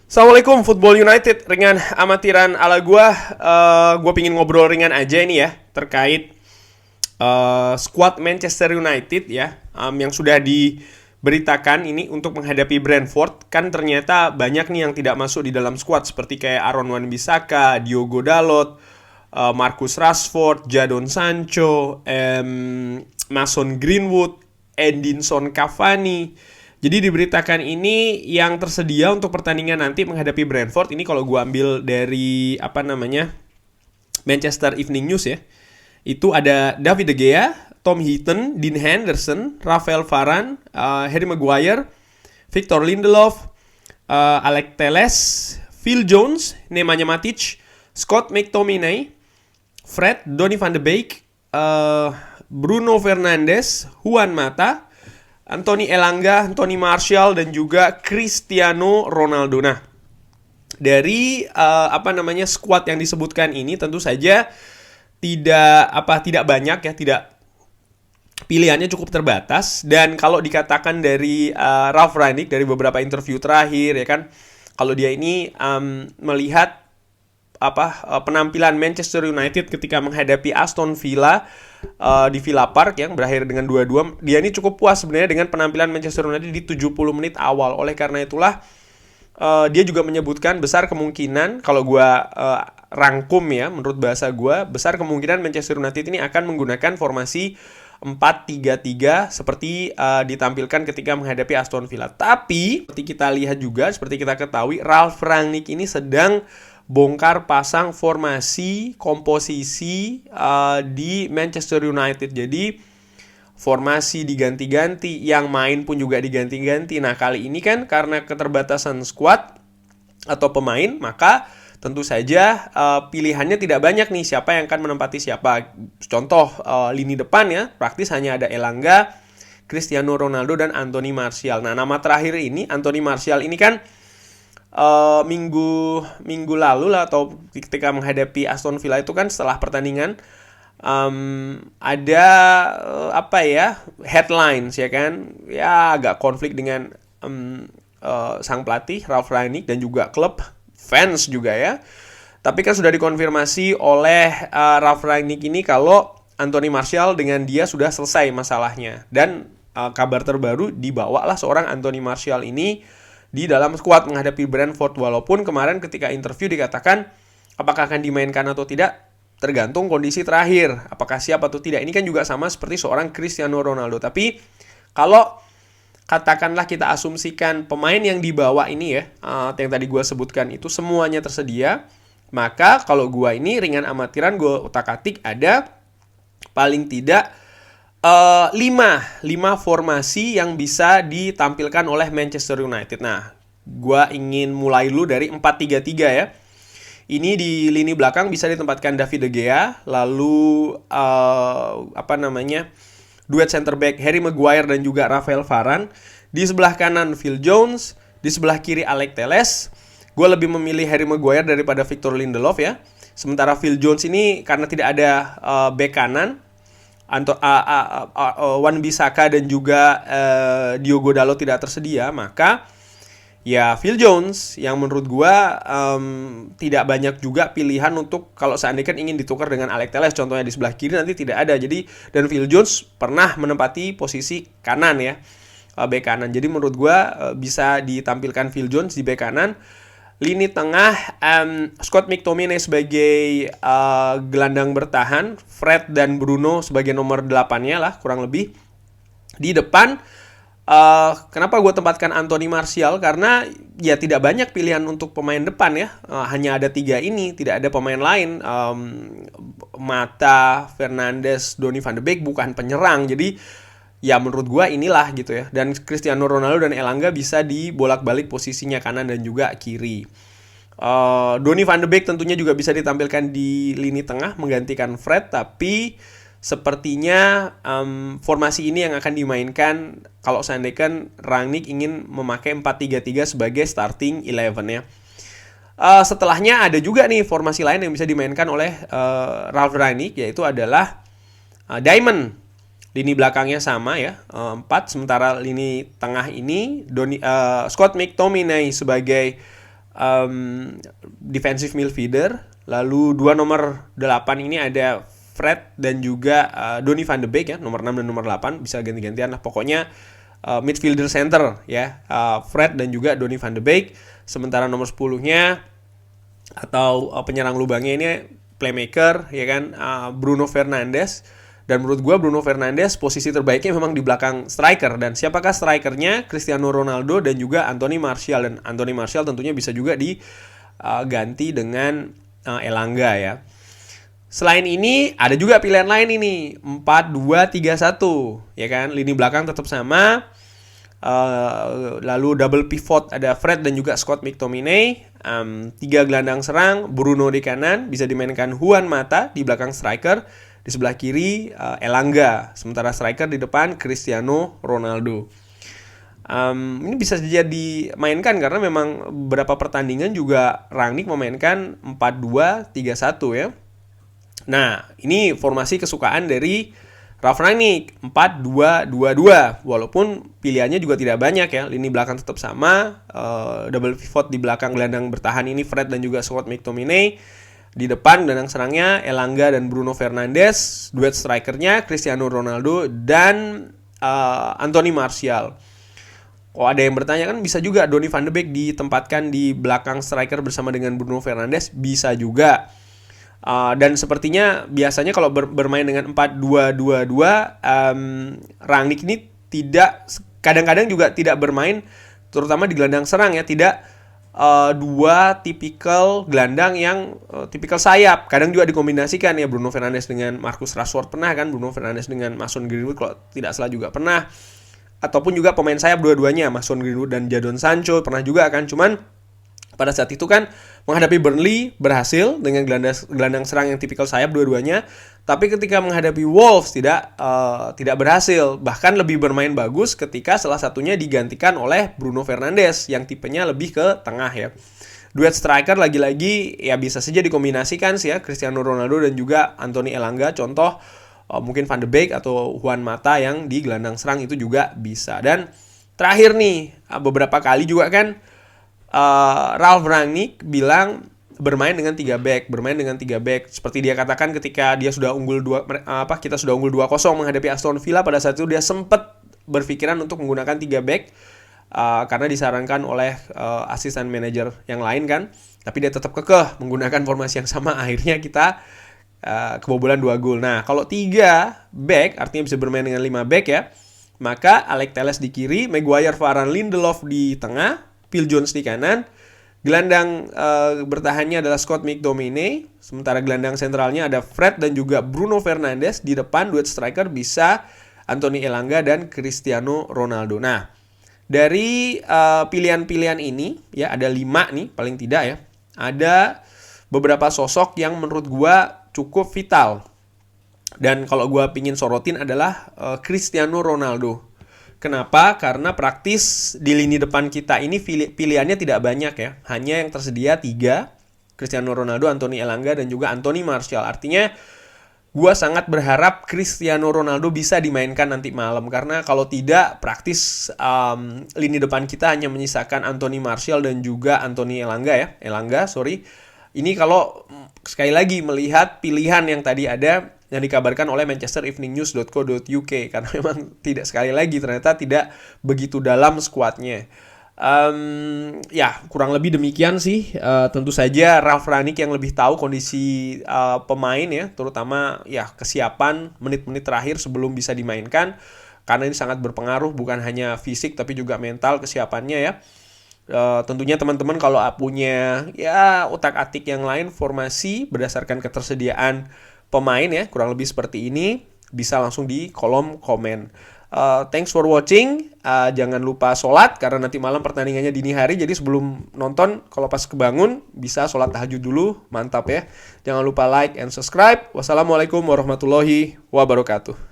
Assalamualaikum Football United, ringan amatiran ala gua. Gua pingin ngobrol ringan aja ini ya terkait squad Manchester United ya, yang sudah diberitakan ini untuk menghadapi Brentford. Kan ternyata banyak nih yang tidak masuk di dalam squad, seperti kayak Aaron Wan-Bissaka, Diogo Dalot, Marcus Rashford, Jadon Sancho, Mason Greenwood, Edinson Cavani. Jadi diberitakan ini yang tersedia untuk pertandingan nanti menghadapi Brentford. Ini kalau gue ambil dari Manchester Evening News ya. Itu ada David De Gea, Tom Heaton, Dean Henderson, Rafael Varane, Harry Maguire, Victor Lindelof, Alex Telles, Phil Jones, Nemanja Matic, Scott McTominay, Fred, Donny van de Beek, Bruno Fernandes, Juan Mata, Anthony Elanga, Anthony Martial, dan juga Cristiano Ronaldo. Nah, dari squad yang disebutkan ini tentu saja tidak banyak ya, pilihannya cukup terbatas. Dan kalau dikatakan dari Ralf Rangnick dari beberapa interview terakhir ya kan, kalau dia ini melihat penampilan Manchester United ketika menghadapi Aston Villa di Villa Park yang berakhir dengan 2-2, dia ini cukup puas sebenarnya dengan penampilan Manchester United di 70 menit awal. Oleh karena itulah dia juga menyebutkan besar kemungkinan, kalau gue rangkum ya menurut bahasa gue, besar kemungkinan Manchester United ini akan menggunakan formasi 4-3-3 seperti ditampilkan ketika menghadapi Aston Villa. Tapi seperti kita lihat juga, seperti kita ketahui, Ralf Rangnick ini sedang bongkar pasang formasi komposisi di Manchester United. Jadi formasi diganti-ganti, yang main pun juga diganti-ganti. Nah, kali ini kan karena keterbatasan squad atau pemain, maka tentu saja pilihannya tidak banyak nih siapa yang akan menempati siapa. Contoh lini depan ya, praktis hanya ada Elanga, Cristiano Ronaldo, dan Anthony Martial. Nah, nama terakhir ini, Anthony Martial ini kan minggu lalu lah, atau ketika menghadapi Aston Villa itu kan setelah pertandingan ada headlines ya kan, ya agak konflik dengan sang pelatih Ralf Rangnick dan juga klub, fans juga ya. Tapi kan sudah dikonfirmasi oleh Ralf Rangnick ini kalau Anthony Martial dengan dia sudah selesai masalahnya. Dan kabar terbaru, dibawalah seorang Anthony Martial ini di dalam skuad menghadapi Brentford. Walaupun kemarin ketika interview dikatakan apakah akan dimainkan atau tidak tergantung kondisi terakhir, apakah siap atau tidak. Ini kan juga sama seperti seorang Cristiano Ronaldo. Tapi kalau katakanlah kita asumsikan pemain yang dibawa ini ya, yang tadi gue sebutkan itu semuanya tersedia, maka kalau gue ini ringan amatiran, gue utak-atik ada paling tidak 5 formasi yang bisa ditampilkan oleh Manchester United. Nah, gue ingin mulai dulu dari 4-3-3 ya. Ini di lini belakang bisa ditempatkan David De Gea, lalu duet center back Harry Maguire dan juga Rafael Varane. Di sebelah kanan Phil Jones, di sebelah kiri Alex Telles. Gue lebih memilih Harry Maguire daripada Victor Lindelof ya. Sementara Phil Jones ini karena tidak ada back kanan, Wan-Bissaka dan juga Diogo Dalot tidak tersedia, maka ya Phil Jones yang menurut gua tidak banyak juga pilihan untuk kalau seandainya ingin ditukar dengan Alex Telles contohnya di sebelah kiri, nanti tidak ada. Jadi dan Phil Jones pernah menempati posisi kanan ya, bek kanan. Jadi menurut gua bisa ditampilkan Phil Jones di bek kanan. Lini tengah Scott McTominay sebagai gelandang bertahan, Fred dan Bruno sebagai nomor 8-nya lah kurang lebih. Di depan kenapa gue tempatkan Anthony Martial? Karena ya tidak banyak pilihan untuk pemain depan ya, hanya ada 3 ini, tidak ada pemain lain. Mata, Fernandes, Donny van de Beek bukan penyerang, jadi ya menurut gue inilah gitu ya. Dan Cristiano Ronaldo dan Elanga bisa dibolak-balik posisinya kanan dan juga kiri. Donny van de Beek tentunya juga bisa ditampilkan di lini tengah menggantikan Fred. Tapi sepertinya formasi ini yang akan dimainkan kalau seandainya Rangnick ingin memakai 4-3-3 sebagai starting 11 ya. Setelahnya ada juga nih formasi lain yang bisa dimainkan oleh Ralf Rangnick, yaitu adalah Diamond. Lini belakangnya sama ya, 4. Sementara lini tengah ini Scott McTominay sebagai defensive midfielder. Lalu 2 nomor 8 ini ada Fred dan juga Donny van de Beek ya, nomor 6 dan nomor 8 bisa ganti-gantian lah. Pokoknya midfielder center ya, Fred dan juga Donny van de Beek. Sementara nomor 10-nya atau penyerang lubangnya ini playmaker ya kan, Bruno Fernandes. Dan menurut gue Bruno Fernandes posisi terbaiknya memang di belakang striker. Dan siapakah strikernya? Cristiano Ronaldo dan juga Anthony Martial. Dan Anthony Martial tentunya bisa juga diganti dengan Elanga ya. Selain ini ada juga pilihan lain ini 4-2-3-1 ya kan, lini belakang tetap sama. Lalu double pivot ada Fred dan juga Scott McTominay. 3 gelandang serang, Bruno di kanan, bisa dimainkan Juan Mata di belakang striker. Di sebelah kiri Elanga, sementara striker di depan Cristiano Ronaldo. Ini bisa jadi mainkan karena memang beberapa pertandingan juga Rangnick memainkan 4-2-3-1 ya. Nah, ini formasi kesukaan dari Ralf Rangnick 4-2-2-2. Walaupun pilihannya juga tidak banyak ya. Lini belakang tetap sama, double pivot di belakang gelandang bertahan ini Fred dan juga Scott McTominay. Di depan gelandang serangnya Elanga dan Bruno Fernandes. Duet strikernya Cristiano Ronaldo dan Anthony Martial. Oh, ada yang bertanya kan bisa juga Donny van de Beek ditempatkan di belakang striker bersama dengan Bruno Fernandes, bisa juga. Dan sepertinya biasanya kalau bermain dengan 4-2-2-2, Rangnick ini kadang-kadang juga tidak bermain, terutama di gelandang serang ya, tidak dua tipikal gelandang yang tipikal sayap. Kadang juga dikombinasikan ya, Bruno Fernandes dengan Marcus Rashford pernah kan, Bruno Fernandes dengan Mason Greenwood kalau tidak salah juga pernah. Ataupun juga pemain sayap dua-duanya, Mason Greenwood dan Jadon Sancho pernah juga kan. Cuman pada saat itu kan menghadapi Burnley berhasil dengan gelandang serang yang tipikal sayap dua-duanya. Tapi ketika menghadapi Wolves tidak berhasil. Bahkan lebih bermain bagus ketika salah satunya digantikan oleh Bruno Fernandes yang tipenya lebih ke tengah ya. Duet striker lagi-lagi ya bisa saja dikombinasikan sih ya, Cristiano Ronaldo dan juga Anthony Elanga. Contoh mungkin Van de Beek atau Juan Mata yang di gelandang serang itu juga bisa. Dan terakhir nih, beberapa kali juga kan Ralf Rangnick bilang bermain dengan 3 back, seperti dia katakan ketika dia sudah unggul kita sudah unggul 2-0 menghadapi Aston Villa. Pada saat itu dia sempat berpikiran untuk menggunakan 3 back karena disarankan oleh asisten manajer yang lain kan, tapi dia tetap kekeh menggunakan formasi yang sama. Akhirnya kita kebobolan 2 gol. Nah, kalau 3 back artinya bisa bermain dengan 5 back ya. Maka Alex Telles di kiri, Maguire, Varane, Lindelof di tengah, Phil Jones di kanan. Gelandang bertahannya adalah Scott McTominay, sementara gelandang sentralnya ada Fred dan juga Bruno Fernandes. Di depan duet striker bisa Anthony Elanga dan Cristiano Ronaldo. Nah, dari pilihan-pilihan ini ya ada 5 nih paling tidak ya. Ada beberapa sosok yang menurut gua cukup vital. Dan kalau gua pingin sorotin adalah Cristiano Ronaldo. Kenapa? Karena praktis di lini depan kita ini pilihannya tidak banyak ya. Hanya yang tersedia 3, Cristiano Ronaldo, Anthony Elanga, dan juga Anthony Martial. Artinya gue sangat berharap Cristiano Ronaldo bisa dimainkan nanti malam. Karena kalau tidak, praktis lini depan kita hanya menyisakan Anthony Martial dan juga Anthony Elanga ya. Ini kalau sekali lagi melihat pilihan yang tadi ada yang dikabarkan oleh manchestereveningnews.co.uk, karena memang sekali lagi ternyata tidak begitu dalam skuadnya. Ya kurang lebih demikian sih. Tentu saja Ralf Rangnick yang lebih tahu kondisi pemain ya, terutama ya kesiapan menit-menit terakhir sebelum bisa dimainkan, karena ini sangat berpengaruh bukan hanya fisik tapi juga mental kesiapannya ya. Tentunya teman-teman kalau punya ya otak-atik yang lain, formasi berdasarkan ketersediaan pemain ya kurang lebih seperti ini, bisa langsung di kolom komen. Thanks for watching. Jangan lupa sholat karena nanti malam pertandingannya dini hari. Jadi sebelum nonton, kalau pas kebangun bisa sholat tahajud dulu. Mantap ya. Jangan lupa like and subscribe. Wassalamualaikum warahmatullahi wabarakatuh.